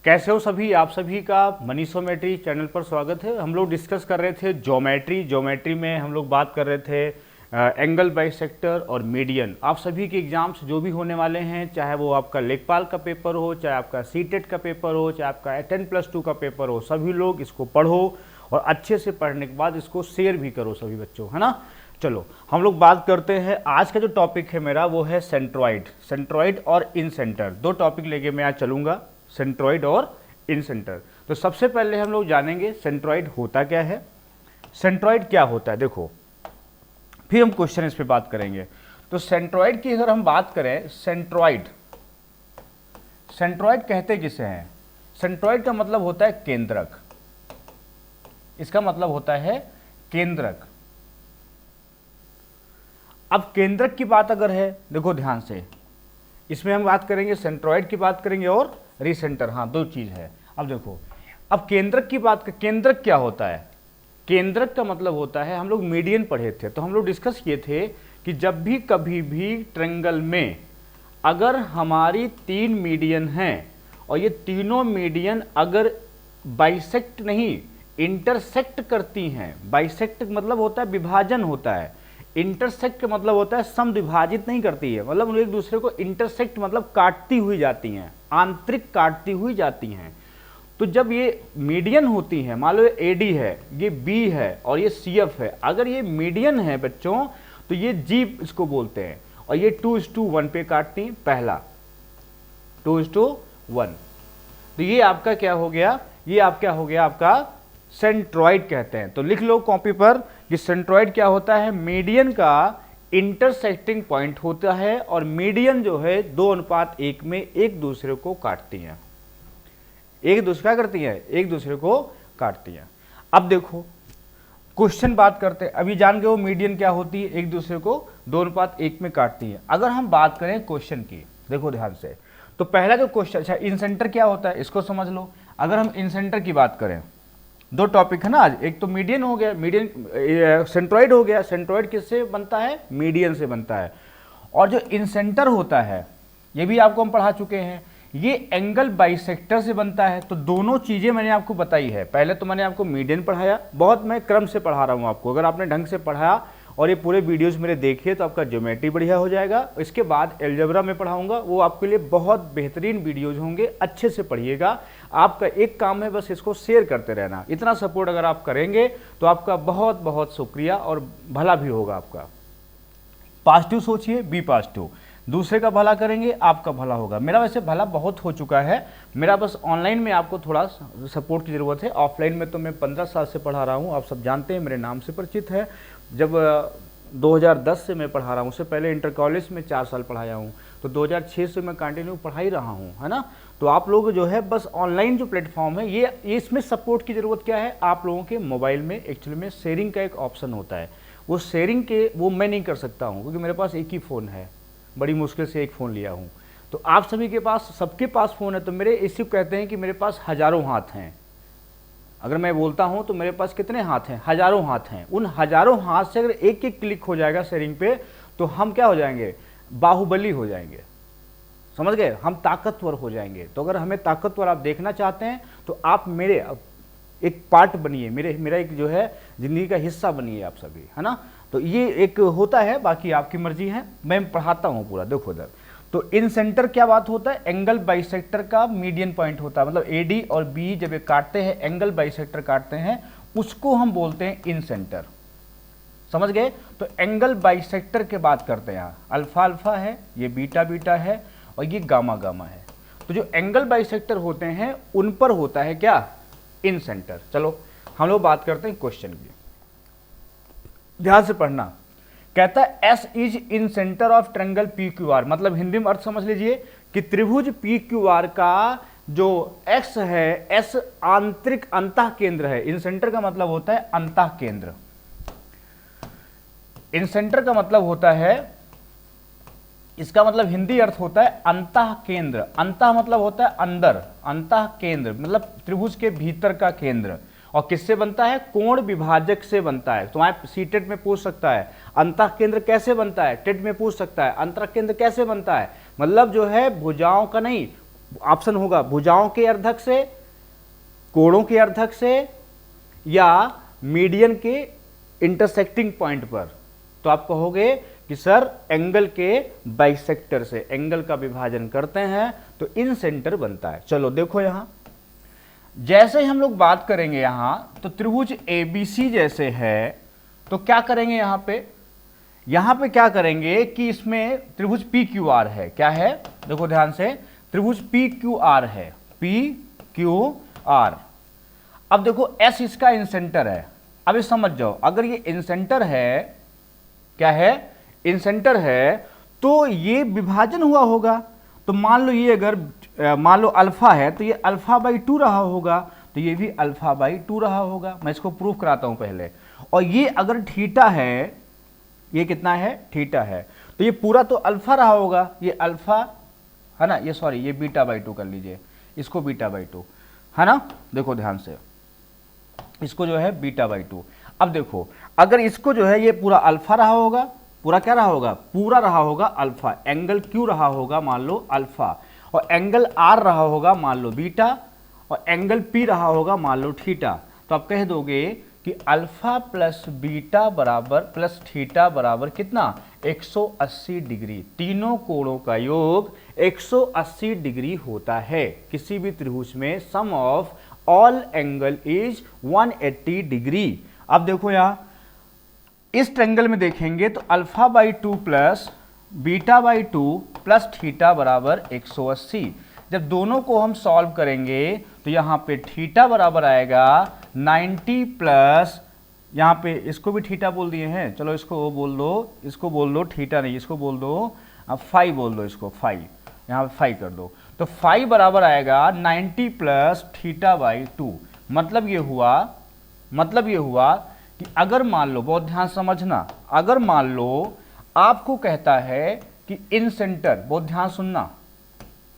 कैसे हो सभी। आप सभी का मनीषोमेट्री चैनल पर स्वागत है। हम लोग डिस्कस कर रहे थे ज्योमेट्री में हम लोग बात कर रहे थे एंगल बाइसेक्टर और मीडियन। आप सभी के एग्जाम्स जो भी होने वाले हैं, चाहे वो आपका लेखपाल का पेपर हो, चाहे आपका सीटेट का पेपर हो, चाहे आपका 10+2 का पेपर हो, सभी लोग इसको पढ़ो और अच्छे से पढ़ने के बाद इसको शेयर भी करो सभी बच्चों, है ना। चलो हम लोग बात करते हैं। आज का जो टॉपिक है मेरा वो है सेंट्रॉइड और इन सेंटर। दो टॉपिक लेके मैं आज चलूंगा, सेंट्रॉइड और इन सेंटर। तो सबसे पहले हम लोग जानेंगे सेंट्रॉइड होता क्या है, सेंट्रॉइड क्या होता है, देखो फिर हम क्वेश्चन इस पे बात करेंगे। तो सेंट्रॉइड की अगर हम बात करें, सेंट्रॉइड कहते किसे हैं? सेंट्रॉइड का मतलब होता है केंद्रक। इसका मतलब होता है केंद्रक। अब केंद्रक की बात अगर है, देखो ध्यान से, इसमें हम बात करेंगे सेंट्रॉइड की बात करेंगे और रिसेंटर, हाँ दो चीज है। अब देखो, अब केंद्रक की बात, केंद्रक क्या होता है? केंद्रक का मतलब होता है, हम लोग मीडियन पढ़े थे तो हम लोग डिस्कस किए थे कि जब भी कभी भी ट्रायंगल में अगर हमारी 3 मीडियन हैं और ये तीनों मीडियन अगर बाइसेक्ट नहीं इंटरसेक्ट करती हैं, बाइसेक्ट मतलब होता है विभाजन होता है, इंटरसेक्ट का मतलब होता है समद्विभाजित नहीं करती है, मतलब एक दूसरे को इंटरसेक्ट मतलब काटती हुई जाती हैं, आंतरिक काटती हुई जाती हैं। तो जब ये मीडियन होती हैं, मान लो ये एडी है, ये बी है और ये सीएफ है, अगर ये मीडियन है बच्चों तो ये जी इसको बोलते हैं और ये 2:1 पे काटती हैं, पहला 2:1। तो ये आपका क्या हो गया? ये आपका हो गया आपका सेंट्रॉइड कहते हैं। तो लिख लो कॉपी पर कि सेंट्रॉइड क्या होता है? मीडियन का इंटरसेक्टिंग पॉइंट होता है और मीडियन जो है 2:1 में एक दूसरे को काटती हैं, एक दूसरे क्या करती हैं? एक दूसरे को काटती हैं। अब देखो क्वेश्चन बात करते हैं, अभी जान गए वो मीडियन क्या होती है, एक दूसरे को 2:1 में काटती है। अगर हम बात करें क्वेश्चन की, देखो ध्यान से, तो पहला जो क्वेश्चन, अच्छा इन सेंटर क्या होता है इसको समझ लो। अगर हम इन सेंटर की बात करें, दो टॉपिक है ना आज, एक तो मीडियन हो गया, मीडियन सेंट्रॉइड हो गया। सेंट्रॉइड किससे बनता है? मीडियन से बनता है। और जो इन सेंटर होता है ये भी आपको हम पढ़ा चुके हैं, ये एंगल बाइसेक्टर से बनता है। तो दोनों चीजें मैंने आपको बताई है। पहले तो मैंने आपको मीडियन पढ़ाया, बहुत मैं क्रम से पढ़ा रहा हूं आपको, अगर आपने ढंग से पढ़ा और ये पूरे वीडियोस मेरे देखिए तो आपका ज्योमेट्री बढ़िया हो जाएगा। इसके बाद अलजेब्रा में पढ़ाऊंगा, वो आपके लिए बहुत बेहतरीन वीडियोज होंगे, अच्छे से पढ़िएगा। आपका एक काम है बस इसको शेयर करते रहना। इतना सपोर्ट अगर आप करेंगे तो आपका बहुत बहुत शुक्रिया और भला भी होगा आपका। पॉजिटिव सोचिए, बी पॉजिटिव, दूसरे का भला करेंगे आपका भला होगा। मेरा वैसे भला बहुत हो चुका है, मेरा बस ऑनलाइन में आपको थोड़ा सपोर्ट की ज़रूरत है। ऑफलाइन में तो मैं 15 साल से पढ़ा रहा हूँ, आप सब जानते हैं, मेरे नाम से परिचित है। जब 2010 से मैं पढ़ा रहा हूँ, उससे पहले इंटर कॉलेज में 4 साल पढ़ाया हूँ, तो 2006 से मैं कंटिन्यू पढ़ा ही रहा हूँ, है ना। तो आप लोग जो है बस ऑनलाइन जो प्लेटफॉर्म है ये इसमें सपोर्ट की ज़रूरत क्या है? आप लोगों के मोबाइल में एक्चुअली में शेयरिंग का एक ऑप्शन होता है, वो शेयरिंग के वो मैं नहीं कर सकता हूँ क्योंकि मेरे पास एक ही फ़ोन है, बड़ी मुश्किल से एक फ़ोन लिया हूँ। तो आप सभी के पास, सबके पास फ़ोन है, तो मेरे इसी कहते हैं कि मेरे पास हज़ारों हाथ हैं। अगर मैं बोलता हूं तो मेरे पास कितने हाथ हैं? हज़ारों हाथ हैं। उन हज़ारों हाथ से अगर एक एक क्लिक हो जाएगा शेयरिंग पे तो हम क्या हो जाएंगे? बाहुबली हो जाएंगे, समझ गए? हम ताकतवर हो जाएंगे। तो अगर हमें ताकतवर आप देखना चाहते हैं तो आप मेरे एक पार्ट बनिए, मेरा एक जो है ज़िंदगी का हिस्सा बनिए आप सभी, है ना। तो ये एक होता है, बाकी आपकी मर्जी है, मैं पढ़ाता हूँ पूरा। देखो इधर, तो इन सेंटर क्या बात होता है? एंगल बाइसेक्टर का मीडियन पॉइंट होता है, मतलब एडी और बी जब ये काटते हैं, एंगल बाइसेक्टर काटते हैं, उसको हम बोलते हैं इन सेंटर, समझ गए। तो एंगल बाइसेक्टर के बात करते हैं, अल्फा अल्फा है, ये बीटा बीटा है और ये गामा गामा है। तो जो एंगल बाइसेक्टर होते हैं उन पर होता है क्या? इन सेंटर। चलो हम लोग बात करते हैं क्वेश्चन की, ध्यान से पढ़ना। कहता है S is in centre of triangle P Q R, मतलब हिंदी में अर्थ समझ लीजिए कि त्रिभुज पी क्यू आर का जो एक्स है, एस आंतरिक अंतः केंद्र है। इन सेंटर का मतलब होता है अंतः केंद्र। इन सेंटर का मतलब होता है, इसका मतलब हिंदी अर्थ होता है अंतः केंद्र। अंतः मतलब होता है अंदर, अंतः केंद्र मतलब त्रिभुज के भीतर का केंद्र। और किससे बनता है? कोण विभाजक से बनता है। तुम्हारे सीटेट में पूछ सकता है अंतः केंद्र कैसे बनता है, टेट में पूछ सकता है अंतः केंद्र कैसे बनता है, मतलब जो है भुजाओं का नहीं, ऑप्शन होगा भुजाओं के अर्धक से, कोणों के अर्धक से, या मीडियन के इंटरसेक्टिंग पॉइंट पर। तो आप कहोगे कि सर एंगल के बाइसेक्टर से एंगल का विभाजन करते हैं तो इन सेंटर बनता है। चलो देखो यहां जैसे ही हम लोग बात करेंगे यहां तो त्रिभुज एबीसी जैसे है तो क्या करेंगे यहां पे क्या करेंगे कि इसमें त्रिभुज पी क्यू आर है। क्या है देखो ध्यान से, त्रिभुज पी क्यू आर है, पी क्यू आर। अब देखो एस इसका इंसेंटर है। अब ये समझ जाओ, अगर ये इंसेंटर है, क्या है इंसेंटर है, तो ये विभाजन हुआ होगा। तो मान लो ये अगर मान लो अल्फा है तो ये अल्फा बाई 2 रहा होगा, तो ये भी अल्फा बाई 2 रहा होगा। मैं इसको प्रूफ कराता हूं पहले। और ये अगर थीटा है, ये कितना है थीटा है, तो ये पूरा तो अल्फा रहा होगा, ये अल्फा है ना, ये सॉरी ये बीटा बाई 2 कर लीजिए, इसको बीटा बाई 2 है ना। देखो ध्यान से, इसको जो है बीटा बाई 2। अब देखो अगर इसको जो है ये पूरा अल्फा रहा होगा, पूरा क्या रहा होगा, पूरा रहा होगा अल्फा, एंगल क्यू रहा होगा मान लो अल्फा, और एंगल आर रहा होगा मान लो बीटा, और एंगल पी रहा होगा मान लो थीटा। तो आप कह दोगे कि अल्फा प्लस बीटा बराबर प्लस थीटा बराबर कितना 180 डिग्री। तीनों कोणों का योग 180 डिग्री होता है। किसी भी त्रिभुज में sum of all angle is 180 degree. अब देखो यहां इस ट्रायंगल में देखेंगे तो alpha by 2 plus beta by 2 plus theta बराबर 180। जब दोनों को हम सॉल्व करेंगे तो यहां पे थीटा बराबर आएगा 90 प्लस, यहां पे इसको भी थीटा बोल दिए हैं, चलो इसको बोल दो, इसको बोल दो थीटा नहीं, इसको बोल दो अब फाई बोल दो, इसको फाई, यहां पे फाई कर दो। तो फाई बराबर आएगा 90 प्लस थीटा बाई 2। मतलब ये हुआ कि अगर मान लो, बहुत ध्यान समझना, अगर मान लो आपको कहता है कि इन सेंटर, बहुत ध्यान सुनना,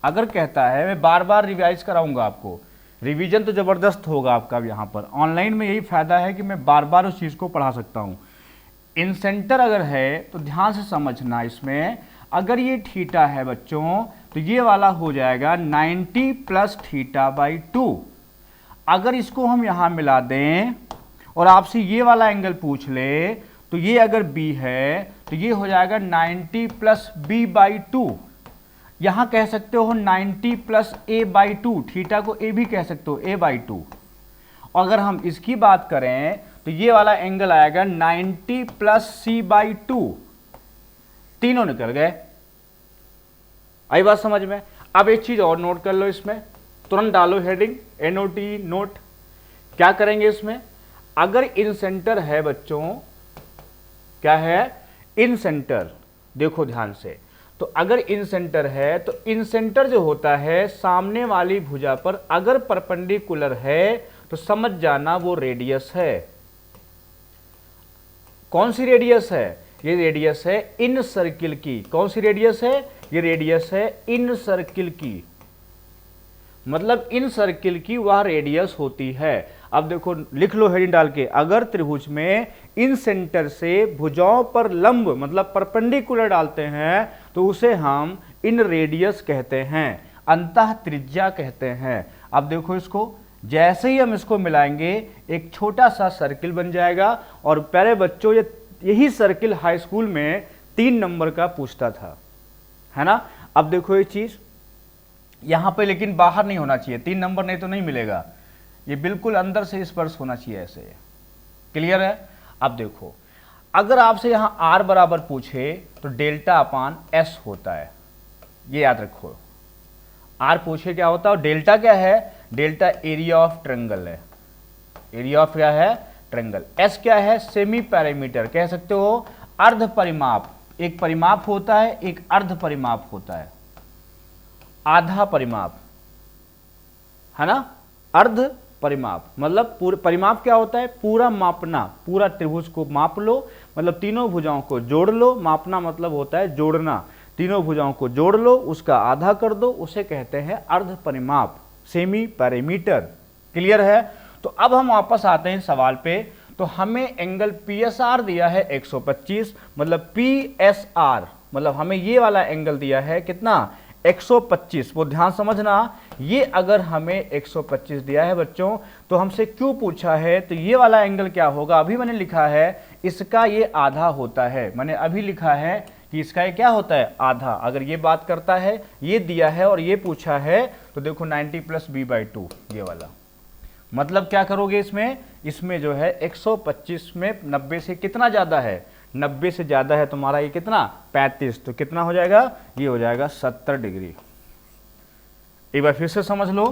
अगर कहता है, मैं बार बार रिवाइज कराऊंगा आपको, रिवीजन तो जबरदस्त होगा आपका यहाँ पर। ऑनलाइन में यही फायदा है कि मैं बार बार उस चीज़ को पढ़ा सकता हूँ। इन सेंटर अगर है तो ध्यान से समझना, इसमें अगर ये थीटा है बच्चों तो ये वाला हो जाएगा 90 प्लस थीटा बाई 2। अगर इसको हम यहाँ मिला दें और आपसे ये वाला एंगल पूछ ले तो ये अगर बी है तो ये हो जाएगा 90 प्लस बी बाई 2। यहां कह सकते हो 90 प्लस ए बाई 2, थीटा को ए भी कह सकते हो, ए बाई 2। और अगर हम इसकी बात करें तो ये वाला एंगल आएगा 90 प्लस सी बाई 2। तीनों निकल गए। आई बात समझ में। अब एक चीज और नोट कर लो, इसमें तुरंत डालो हेडिंग एनओटी नोट। क्या करेंगे इसमें, अगर इन सेंटर है बच्चों, क्या है इन सेंटर, देखो ध्यान से, तो अगर इन सेंटर है तो इन सेंटर जो होता है सामने वाली भुजा पर अगर परपेंडिकुलर है तो समझ जाना वो रेडियस है। कौन सी रेडियस है, ये रेडियस है इन सर्किल की। कौन सी रेडियस है, ये रेडियस है इन सर्किल की, मतलब इन सर्किल की वह रेडियस होती है। अब देखो लिख लो हेडिंग डाल के, अगर त्रिभुज में इन सेंटर से भुजाओं पर लंब मतलब परपेंडिकुलर डालते हैं तो उसे हम इन रेडियस कहते हैं, अंतः त्रिज्या कहते हैं। अब देखो इसको, जैसे ही हम इसको मिलाएंगे एक छोटा सा सर्किल बन जाएगा। और प्यारे बच्चों यही सर्किल हाई स्कूल में 3 नंबर का पूछता था, है ना। अब देखो ये चीज यहां पे लेकिन बाहर नहीं होना चाहिए, 3 नंबर नहीं तो नहीं मिलेगा, ये बिल्कुल अंदर से स्पर्श होना चाहिए ऐसे। क्लियर है। अब देखो अगर आपसे यहां आर बराबर पूछे तो डेल्टा अपान एस होता है, ये याद रखो। आर पूछे क्या होता है, डेल्टा क्या है, डेल्टा एरिया ऑफ ट्रायंगल है, एरिया ऑफ क्या है ट्रायंगल। एस क्या है, सेमी पैरामीटर कह सकते हो, अर्ध परिमाप। एक परिमाप होता है, एक अर्ध परिमाप होता है, आधा परिमाप, है ना। अर्ध परिमाप मतलब पूरा परिमाप क्या होता है, पूरा मापना, पूरा त्रिभुज को माप लो, मतलब तीनों भुजाओं को जोड़ लो। मापना मतलब होता है जोड़ना, तीनों भुजाओं को जोड़ लो, उसका आधा कर दो, उसे कहते हैं अर्ध परिमाप, सेमी पैरामीटर। क्लियर है। तो अब हम वापस आते हैं सवाल पे। तो हमें एंगल PSR दिया है 125, मतलब PSR मतलब हमें ये वाला एंगल दिया है कितना 125, वो ध्यान समझना, ये अगर हमें 125 दिया है बच्चों तो हमसे क्यों पूछा है, तो ये वाला एंगल क्या होगा, अभी मैंने लिखा है इसका ये आधा होता है, मैंने अभी लिखा है कि इसका ये क्या होता है, आधा। अगर ये बात करता है, ये दिया है और ये पूछा है, तो देखो 90 प्लस b/2 ये वाला, मतलब क्या करोगे इसमें जो है 125 में 90 से कितना ज्यादा है, 90 से ज्यादा है तुम्हारा ये कितना 35, तो कितना हो जाएगा, ये हो जाएगा 70 डिग्री। एक बार फिर से समझ लो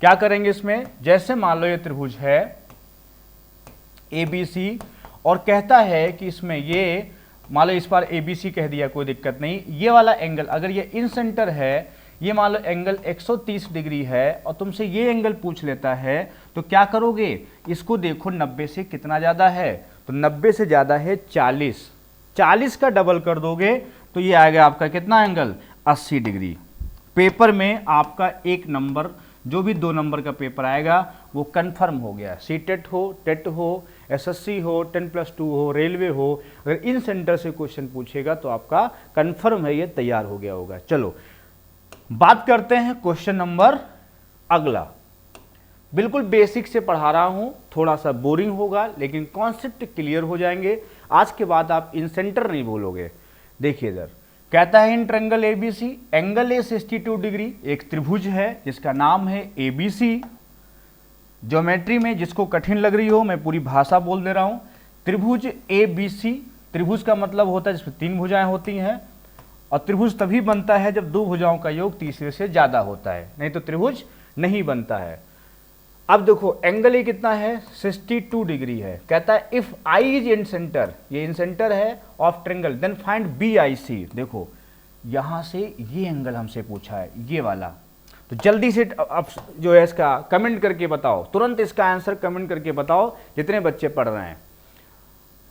क्या करेंगे इसमें, जैसे मान लो ये त्रिभुज है ABC और कहता है कि इसमें ये मान लो इस बार ABC कह दिया, कोई दिक्कत नहीं, ये वाला एंगल अगर ये इन सेंटर है, ये मान लो एंगल 130 डिग्री है और तुमसे ये एंगल पूछ लेता है, तो क्या करोगे, इसको देखो 90 से कितना ज्यादा है, तो 90 से ज्यादा है 40, 40 का डबल कर दोगे तो ये आएगा आपका कितना एंगल 80 डिग्री। पेपर में आपका एक नंबर, जो भी 2 नंबर का पेपर आएगा वो कंफर्म हो गया, सीटेट हो, टेट हो, SSC हो, 10+2 हो, रेलवे हो, अगर इन सेंटर से क्वेश्चन पूछेगा तो आपका कंफर्म है, ये तैयार हो गया होगा। चलो बात करते हैं क्वेश्चन नंबर अगला, बिल्कुल बेसिक से पढ़ा रहा हूं, थोड़ा सा बोरिंग होगा लेकिन कॉन्सेप्ट क्लियर हो जाएंगे, आज के बाद आप इन सेंटर नहीं बोलोगे। देखिए इधर कहता है इन ट्रायंगल ABC एंगल है 62 डिग्री, एक त्रिभुज है जिसका नाम है ABC। ज्योमेट्री में जिसको कठिन लग रही हो मैं पूरी भाषा बोल दे रहा हूं, त्रिभुज ABC, त्रिभुज का मतलब होता है जिसमें 3 भुजाएं होती हैं, और त्रिभुज तभी बनता है जब 2 भुजाओं का योग तीसरे से ज्यादा होता है, नहीं तो त्रिभुज नहीं बनता है। अब देखो एंगल ये कितना है 62 डिग्री है, कहता है if I is incentre, ये इन सेंटर है of triangle, then find BIC। देखो यहां से ये एंगल हमसे पूछा है, ये वाला, तो जल्दी से अब जो है इसका कमेंट करके बताओ, तुरंत इसका आंसर कमेंट करके बताओ, जितने बच्चे पढ़ रहे हैं,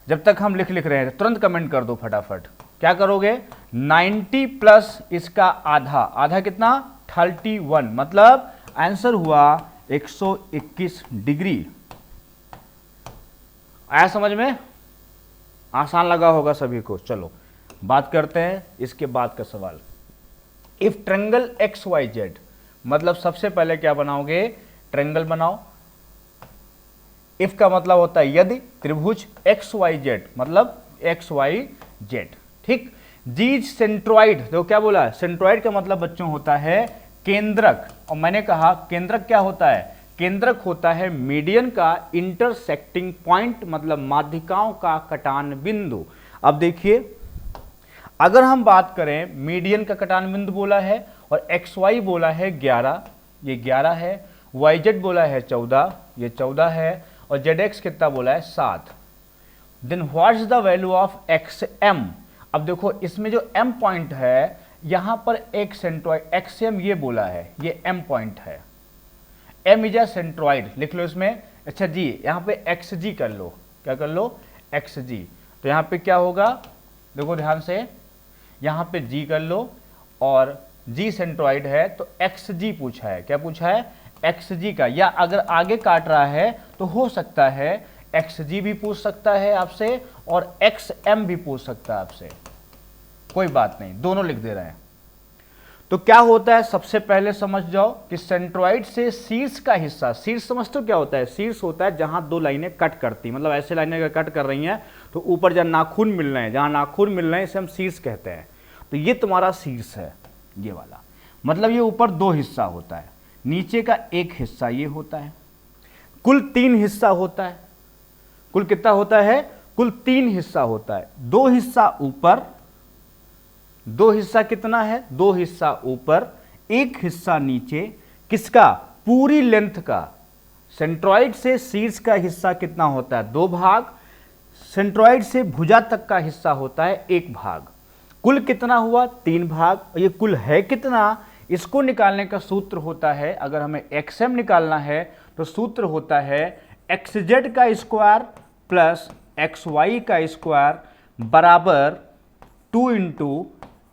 जब तक हम लिख रहे हैं तुरंत कमेंट कर दो फटाफट। क्या करोगे 90 प्लस इसका आधा, आधा कितना 31, मतलब आंसर हुआ 121 डिग्री। आया समझ में, आसान लगा होगा सभी को। चलो बात करते हैं इसके बाद का सवाल, इफ ट्रायंगल XYZ, मतलब सबसे पहले क्या बनाओगे, ट्रायंगल बनाओ। इफ का मतलब होता है यदि, त्रिभुज XYZ मतलब XYZ, ठीक। जी सेंट्रॉइड, देखो क्या बोला, सेंट्रॉइड का मतलब बच्चों होता है केंद्रक, और मैंने कहा केंद्रक क्या होता है, केंद्रक होता है मीडियन का इंटरसेक्टिंग पॉइंट, मतलब माध्यिकाओं का कटान बिंदु। अब देखिए अगर हम बात करें, मीडियन का कटान बिंदु बोला है और XY बोला है 11, ये 11 है, YZ बोला है 14, ये 14 है, और ZX कितना बोला है 7। Then what is the value of XM। अब देखो इसमें जो M पॉइंट है, यहां पर एक सेंट्रॉइड XM ये बोला है, ये M पॉइंट है, M इज अ सेंट्रॉइड, लिख लो इसमें। अच्छा जी, यहां पे XG कर लो, क्या कर लो XG, तो यहां पे क्या होगा, देखो ध्यान से, यहां पे G कर लो, और G सेंट्रॉइड है तो XG पूछा है, क्या पूछा है XG का, या अगर आगे काट रहा है तो हो सकता है XG भी पूछ सकता है आपसे और XM भी पूछ सकता है आपसे, कोई बात नहीं, दोनों लिख दे रहे हैं। तो क्या होता है, सबसे पहले समझ जाओ कि सेंट्रॉइड से शीर्ष का हिस्सा, शीर्ष समझते हो क्या होता है, शीर्ष होता है जहां 2 लाइनें कट करती, मतलब ऐसे लाइनें अगर कट कर रही हैं तो ऊपर जहां नाखून मिल रहे हैं, जहां नाखून मिल रहे हैं इसे हम शीर्ष कहते हैं। तो ये तुम्हारा शीर्ष है, ये वाला, मतलब ये ऊपर 2 हिस्सा होता है, नीचे का एक हिस्सा ये होता है, कुल 3 हिस्सा होता है, कुल कितना होता है, कुल 3 हिस्सा होता है, 2 हिस्सा ऊपर, 2 हिस्सा कितना है, 2 हिस्सा ऊपर, 1 हिस्सा नीचे, किसका, पूरी लेंथ का। सेंट्रॉइड से शीर्ष का हिस्सा कितना होता है, 2 भाग, सेंट्रॉइड से भुजा तक का हिस्सा होता है 1 भाग, कुल कितना हुआ 3 भाग। और ये कुल है कितना, इसको निकालने का सूत्र होता है, अगर हमें XM निकालना है तो सूत्र होता है XZ का स्क्वायर प्लस XY का स्क्वायर बराबर 2 इंटू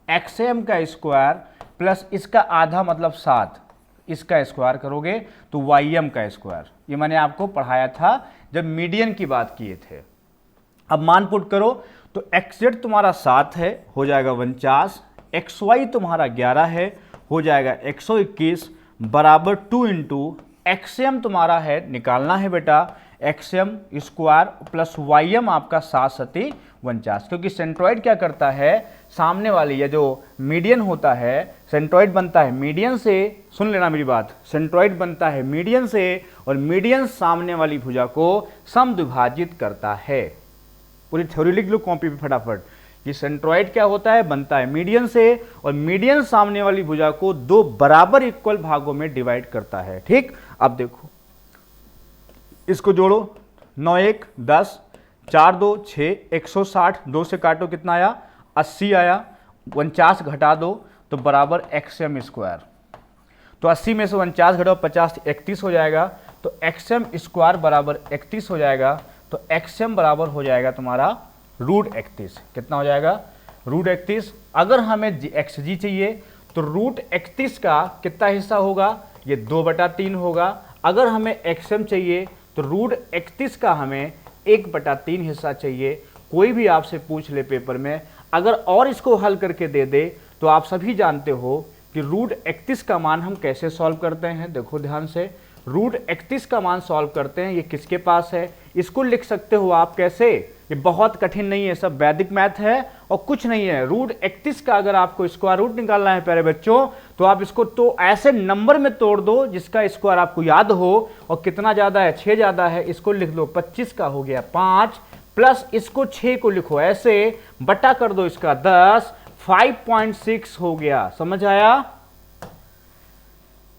XM का स्क्वायर प्लस इसका आधा मतलब 7, इसका स्क्वायर करोगे तो YM का स्क्वायर। ये मैंने आपको पढ़ाया था जब मीडियन की बात किए थे। अब मान पुट करो तो XZ तुम्हारा 7 है, हो जाएगा 49, XY तुम्हारा 11 है, हो जाएगा 121 बराबर 2 इंटू एक्सएम तुम्हारा है निकालना है बेटा, एक्सएम स्क्वायर प्लस वाईएम आपका 7×49, क्योंकि सेंट्रॉइड क्या करता है, सामने वाली या जो मीडियन होता है, सेंट्रॉइड बनता है मीडियन से, सुन लेना मेरी बात, सेंट्रॉइड बनता है मीडियन से और मीडियन सामने वाली भुजा को समद्विभाजित करता है। पूरी थ्योरी लिख लो कॉपी पे फटाफट कि सेंट्रॉइड क्या होता है, बनता है मीडियन से और मीडियन सामने वाली भुजा को दो बराबर इक्वल भागों में डिवाइड करता है। ठीक, अब देखो इसको जोड़ो, 9 1 10, 4 2 6, 160, 2 से काटो कितना आया, 80 आया, 49 घटा दो तो बराबर एक्सएम स्क्वायर, तो 80 में से 49 घटाओ 50, 31 हो जाएगा, तो एक्सएम स्क्वायर बराबर 31 हो जाएगा, तो एक्सएम बराबर हो जाएगा तुम्हारा √31। कितना हो जाएगा, √31। अगर हमें एक्सजी चाहिए तो √31 का कितना हिस्सा होगा, ये 2/3 होगा। अगर हमें एक्सएम चाहिए तो √31 का हमें 1/3 हिस्सा चाहिए। कोई भी आपसे पूछ ले पेपर में, अगर और इसको हल करके दे दे तो आप सभी जानते हो कि √31 का मान हम कैसे सॉल्व करते हैं। देखो ध्यान से, √31 का मान सॉल्व करते हैं, ये किसके पास है, इसको लिख सकते हो आप कैसे, ये बहुत कठिन नहीं है, सब वैदिक मैथ है और कुछ नहीं है। √31 का अगर आपको स्क्वायर रूट निकालना है प्यारे बच्चों, तो आप इसको तो ऐसे नंबर में तोड़ दो जिसका स्क्वायर आपको याद हो, और कितना ज्यादा है, 6 ज्यादा है, इसको लिख लो 25 का हो गया 5, प्लस इसको 6 को लिखो ऐसे, बटा कर दो इसका 10, 5.6 हो गया। समझ आया,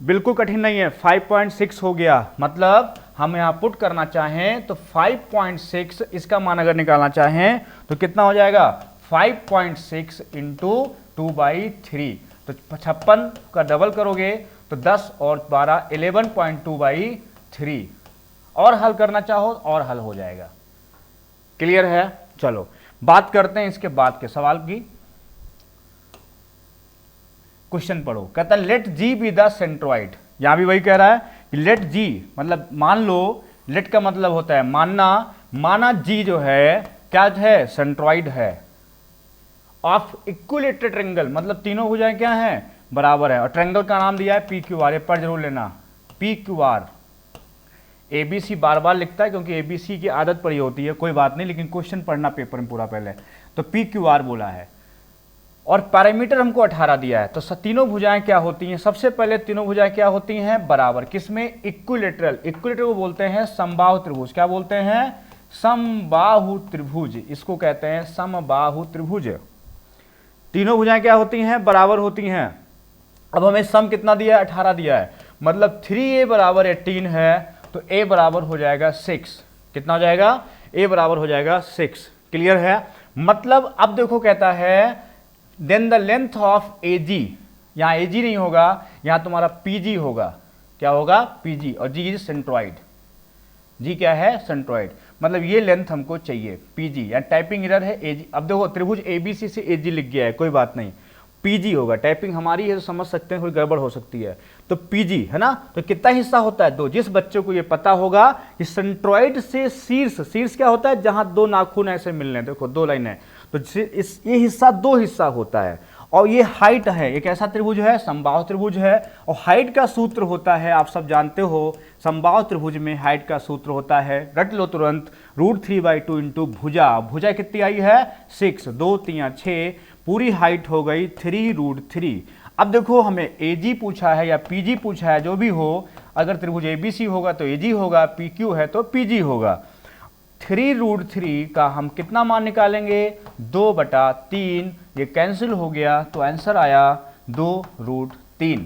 बिल्कुल कठिन नहीं है, 5.6 हो गया। मतलब हम यहां पुट करना चाहें तो 5.6, इसका मान अगर निकालना चाहें तो कितना हो जाएगा, 5.6 इंटू 2/3, तो 56 का डबल करोगे तो 10 और 12, 11.2/3। और हल करना चाहो और हल हो जाएगा। क्लियर है, चलो बात करते हैं इसके बाद के सवाल की। क्वेश्चन पढ़ो, कहता है let G be the centroid. यहां भी वही कह रहा है कि लेट जी मतलब मान लो, लेट का मतलब होता है मानना, माना जी जो है क्या है, सेंट्रॉइड है ऑफ इक्विलेटरल ट्रायंगल, मतलब तीनों भुजाएं क्या है, बराबर है, और ट्रायंगल का नाम दिया है पी क्यू आर, ये पर जरूर लेना, पी क्यू आर। एबीसी बार बार लिखता है क्योंकि एबीसी की आदत पड़ी होती है, कोई बात नहीं, लेकिन क्वेश्चन पढ़ना पेपर में पूरा पहले। तो पी क्यू आर बोला है और पैरामीटर हमको 18 दिया है। तो तीनों भुजाएं क्या होती हैं, सबसे पहले तीनों भुजाएं क्या होती हैं, बराबर, किसमें, इक्विलेटरल। इक्विलेटरल को बोलते हैं समबाहु त्रिभुज। क्या बोलते हैं, समबाहु त्रिभुज, इसको कहते हैं समबाहु त्रिभुज। तीनों भुजाएं क्या होती हैं, बराबर होती हैं। अब हमें सम कितना दिया है, 18 दिया है, मतलब 3a बराबर 18 है, तो a बराबर हो जाएगा 6। कितना हो जाएगा, a बराबर हो जाएगा 6। क्लियर है, मतलब अब देखो कहता है then the length of AG, यहां AG नहीं होगा, यहां तुम्हारा PG होगा। क्या होगा, PG, और G इज सेंट्रॉइड। G क्या है, सेंट्रॉइड, मतलब ये लेंथ हमको चाहिए PG, या टाइपिंग एरर है AG। अब देखो त्रिभुज ABC से AG लिख गया है, कोई बात नहीं, PG होगा, टाइपिंग हमारी है तो समझ सकते हैं, कोई गड़बड़ हो सकती है, तो PG है ना। तो कितना हिस्सा होता है, 2। जिस बच्चे को ये पता होगा कि सेंट्रॉइड से शीर्ष, शीर्ष क्या होता है, जहां 2 नाखून ऐसे मिलने, देखो 2 लाइनें, तो ये हिस्सा 2 हिस्सा होता है, और ये हाइट है, एक ऐसा त्रिभुज है, समबाहु त्रिभुज है, और हाइट का सूत्र होता है, आप सब जानते हो, समबाहु त्रिभुज में हाइट का सूत्र होता है, रट लो तुरंत, √3/2 इंटू भुजा, भुजा कितनी आई है, 6, 2 3 6, पूरी हाइट हो गई 3√3। अब देखो हमें AG पूछा है या PG पूछा है, जो भी हो, अगर त्रिभुज ABC होगा तो AG होगा, PQ है तो PG होगा। 3√3 का हम कितना मान निकालेंगे, 2/3, ये कैंसिल हो गया, तो आंसर आया 2√3।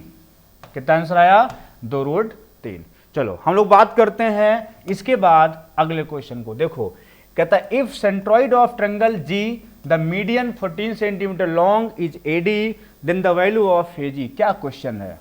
कितना आंसर आया, 2√3। चलो हम लोग बात करते हैं इसके बाद अगले क्वेश्चन को। देखो कहता है if centroid of triangle G the median 14 centimetre long is AD then the value of AG। क्या क्वेश्चन है,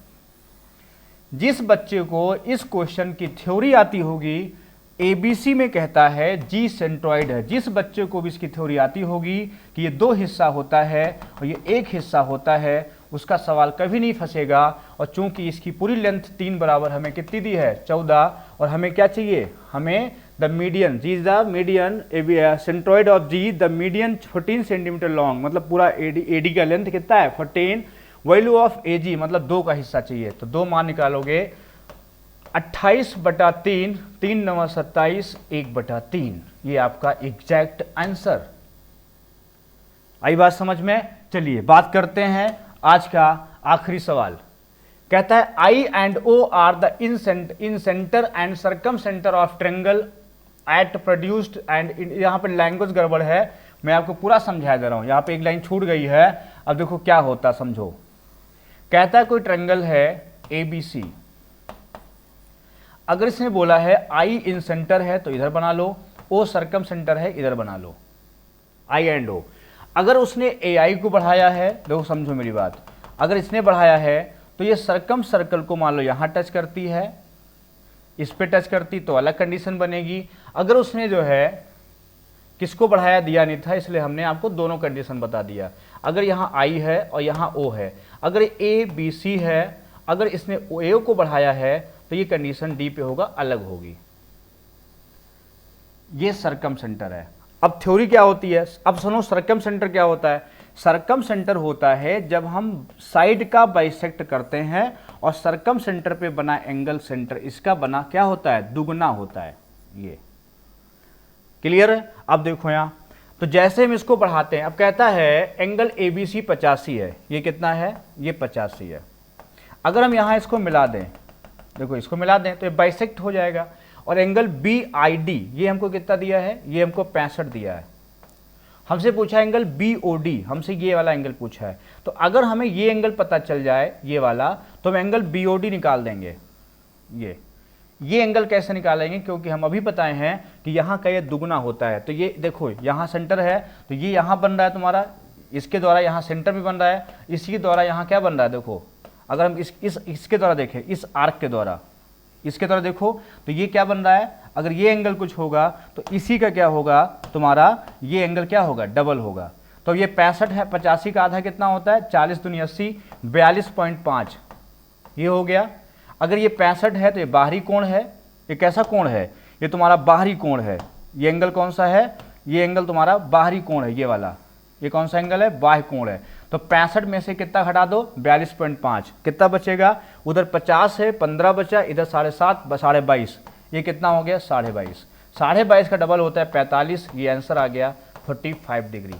जिस बच्चे को इस क्वेश्चन की थ्योरी आती होगी, ABC में कहता है G सेंट्रॉइड है, जिस बच्चे को भी इसकी थ्योरी आती होगी कि ये 2 हिस्सा होता है और ये 1 हिस्सा होता है, उसका सवाल कभी नहीं फंसेगा। और चूंकि इसकी पूरी लेंथ 3 बराबर हमें कितनी दी है, 14, और हमें क्या चाहिए, हमें the median, G is the median, centroid of G the median 14 centimetre long, मतलब पूरा AD का लेंथ कितना है 14, वैल्यू ऑफ AG मतलब 2 का हिस्सा चाहिए, तो 2 मान निकालोगे 28/3, 3 9 27, 1/3, ये आपका एग्जैक्ट आंसर। आई बात समझ में? चलिए बात करते हैं आज का आखिरी सवाल। कहता है I and O are the incentre and circumcentre of triangle at produced and, यहां पर लैंग्वेज गड़बड़ है, मैं आपको पूरा समझा दे रहा हूं, यहां पे एक लाइन छूट गई है। अब देखो क्या होता समझो। कहता है कोई ट्रेंगल है ABC, अगर इसने बोला है I इन सेंटर है तो इधर बना लो, O सरकम सेंटर है इधर बना लो, I एंड O। अगर उसने AI को बढ़ाया है, देखो समझो मेरी बात, अगर इसने बढ़ाया है तो ये सरकम सर्कल को मान लो यहां टच करती है, इस पे टच करती तो अलग कंडीशन बनेगी। अगर उसने जो है किसको बढ़ाया दिया नहीं था, इसलिए हमने आपको दोनों कंडीशन बता दिया। अगर यहाँ I है और यहाँ O है, अगर ABC है, अगर इसने A को बढ़ाया है तो ये कंडीशन D पे होगा, अलग होगी। ये सरकम सेंटर है। अब थ्योरी क्या होती है, अब सुनो सरकम सेंटर क्या होता है। सरकम सेंटर होता है जब हम साइड का बाइसेक्ट करते हैं और सरकम सेंटर पे बना एंगल सेंटर इसका बना क्या होता है, दुगना होता है। ये क्लियर है? अब देखो यहां, तो जैसे हम इसको बढ़ाते हैं, अब कहता है एंगल ABC 85 है, ये कितना है, ये 85 है। अगर हम यहां इसको मिला दें, देखो इसको मिला दें तो ये बाइसेक्ट हो जाएगा। और एंगल BID ये हमको कितना दिया है, ये हमको 65 दिया है। हमसे पूछा एंगल BOD, हमसे ये वाला एंगल पूछा है। तो अगर हमें ये एंगल पता चल जाए ये वाला, तो हम एंगल BOD निकाल देंगे। ये एंगल कैसे निकालेंगे, क्योंकि हम अभी बताए हैं कि यहाँ का ये दुगना होता है। तो ये देखो यहाँ सेंटर है तो ये यहाँ बन रहा है तुम्हारा, इसके द्वारा यहाँ सेंटर भी बन रहा है, इसी द्वारा यहाँ क्या बन रहा है, देखो अगर हम इसके द्वारा देखें, इस आर्क के द्वारा, इसके द्वारा देखो तो ये क्या बन रहा है। अगर ये एंगल कुछ होगा तो इसी का क्या होगा, तुम्हारा ये एंगल क्या होगा, डबल होगा। तो ये 65 है, 85 का आधा कितना होता है, 40 दूनी 80, 42.5 ये हो गया। अगर ये 65 है तो ये बाहरी कोण है, ये कैसा कोण है, ये तुम्हारा बाहरी कोण है। ये एंगल कौन सा है, ये एंगल तुम्हारा बाहरी कोण है, ये वाला, ये कौन सा एंगल है, बाह्य कोण है। तो 65 में से कितना घटा दो, 42.5, कितना बचेगा, उधर 50 है, 15 बचा, इधर 7.5, 22.5, ये कितना हो गया, 22.5। 22.5 का डबल होता है 45, ये आंसर आ गया 45 डिग्री।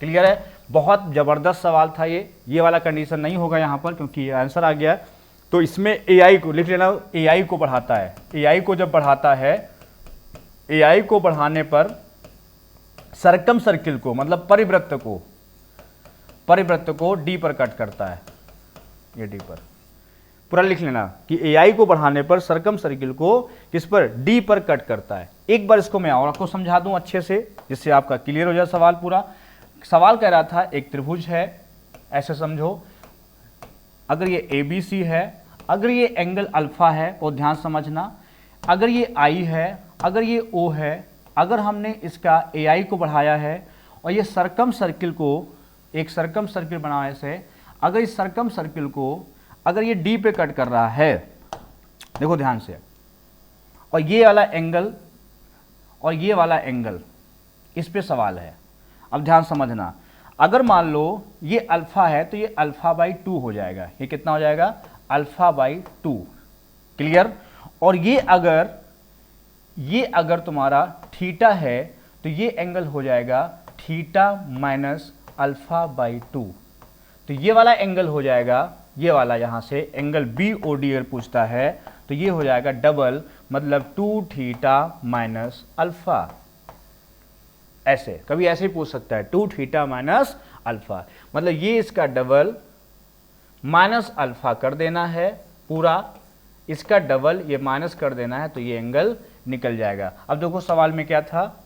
क्लियर है? बहुत जबरदस्त सवाल था ये वाला कंडीशन नहीं होगा यहाँ पर, क्योंकि ये आंसर आ गया। तो इसमें AI को लिख लेना, AI को बढ़ाता है। AI को जब बढ़ाता है, AI को बढ़ाने पर सरकम सर्किल को मतलब परिवृत्त को D पर कट करता है। ये D पर पूरा लिख लेना कि AI को बढ़ाने पर सरकम सर्किल को किस पर, D पर कट करता है। एक बार इसको मैं और आपको समझा दूं अच्छे से, जिससे आपका क्लियर हो जाए सवाल पूरा। सवाल कह रहा था एक त्रिभुज है, ऐसे समझो, अगर ये ABC है, अगर ये एंगल अल्फा है तो ध्यान समझना, अगर ये I है, अगर ये O है, अगर हमने इसका AI को बढ़ाया है और ये सरकम सर्किल को, एक सरकम सर्किल बनाने से, अगर इस सरकम सर्किल को अगर ये D पे कट कर रहा है, देखो ध्यान से, और ये वाला एंगल और ये वाला एंगल, इस पे सवाल है। अब ध्यान समझना, अगर मान लो ये अल्फा है तो ये α/2 हो जाएगा, ये कितना हो जाएगा, α/2। क्लियर? और ये अगर तुम्हारा थीटा है तो ये एंगल हो जाएगा थीटा माइनस α/2। तो ये वाला एंगल हो जाएगा, ये वाला यहाँ से एंगल BOD अगर पूछता है तो ये हो जाएगा डबल, मतलब 2 थीटा माइनस अल्फा। ऐसे कभी ऐसे ही पूछ सकता है, 2 थीटा माइनस अल्फा, मतलब ये इसका डबल माइनस अल्फा कर देना है पूरा, इसका डबल ये माइनस कर देना है, तो ये एंगल निकल जाएगा। अब देखो सवाल में क्या था,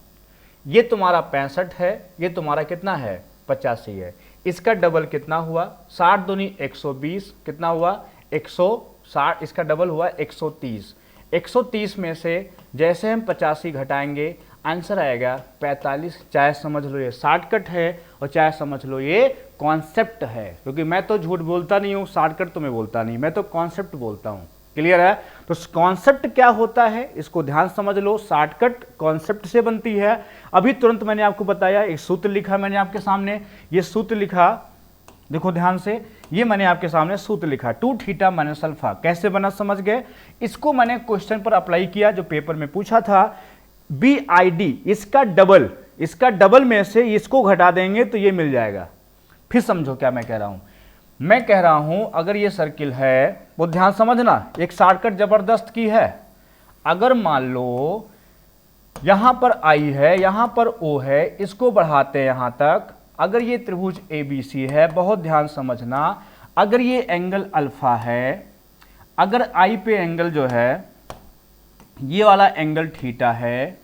ये तुम्हारा 65 है, ये तुम्हारा कितना है, 85 है, इसका डबल कितना हुआ, 60 दूनी 120, कितना हुआ 160, इसका डबल हुआ 130। 130 में से जैसे हम 85 घटाएंगे आंसर आएगा 45। चाहे समझ लो ये शॉर्टकट है और चाहे समझ लो ये कॉन्सेप्ट है, क्योंकि मैं तो झूठ बोलता नहीं हूँ, शॉर्टकट तो मैं बोलता नहीं, मैं तो कॉन्सेप्ट बोलता हूँ। क्लियर है? तो कॉन्सेप्ट क्या होता है इसको ध्यान समझ लो, शॉर्टकट कॉन्सेप्ट से बनती है। अभी तुरंत मैंने आपको बताया, एक सूत्र लिखा मैंने आपके सामने, ये सूत्र लिखा, देखो ध्यान से, ये मैंने आपके सामने सूत्र लिखा 2 थीटा माइनस अल्फा। कैसे बना समझ गए? इसको मैंने क्वेश्चन पर अप्लाई किया जो पेपर में पूछा था। BID इसका डबल में से इसको घटा देंगे तो ये मिल जाएगा। फिर समझो क्या मैं कह रहा हूं। मैं कह रहा हूं अगर ये सर्किल है, वो ध्यान समझना, एक शॉर्टकट जबरदस्त की है। अगर मान लो यहां पर I है, यहां पर O है, इसको बढ़ाते हैं यहां तक। अगर ये त्रिभुज ABC है, बहुत ध्यान समझना, अगर ये एंगल अल्फा है, अगर I पे एंगल जो है ये वाला एंगल थीटा है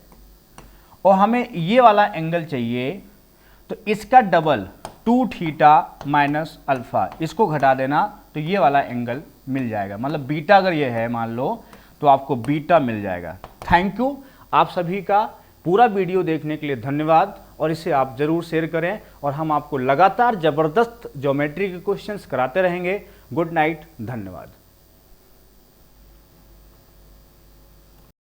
और हमें ये वाला एंगल चाहिए, तो इसका डबल 2 थीटा माइनस अल्फा, इसको घटा देना तो ये वाला एंगल मिल जाएगा। मतलब बीटा अगर ये है मान लो तो आपको बीटा मिल जाएगा। थैंक यू, आप सभी का पूरा वीडियो देखने के लिए धन्यवाद, और इसे आप जरूर शेयर करें और हम आपको लगातार जबरदस्त ज्योमेट्री के क्वेश्चंस कराते रहेंगे। गुड नाइट, धन्यवाद।